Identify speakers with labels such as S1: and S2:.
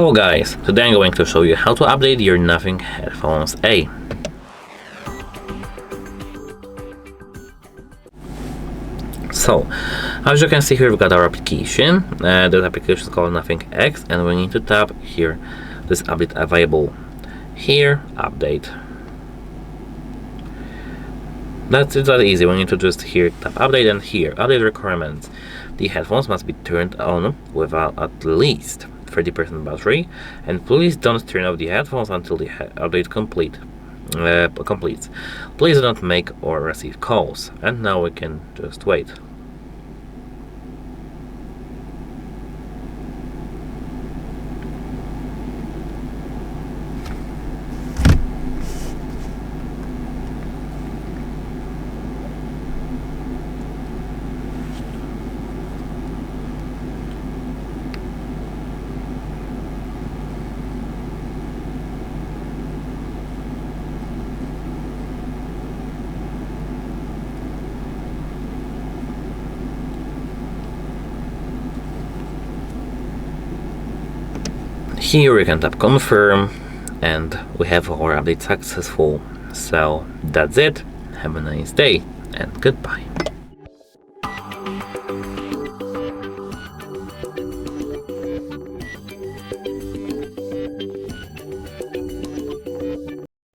S1: Hello guys, today I'm going to show you how to update your Nothing Headphones A. So, as you can see here, we've got our application. That application is called Nothing X, and we need to tap here this update available. Here, update. That's that easy. We need to just here tap update, and here update requirements. The headphones must be turned on with at least 30% battery, and please don't turn off the headphones until the update completes. Please do not make or receive calls. And now we can just wait. Here we can tap confirm, and we have our update successful. So that's it. Have a nice day and goodbye.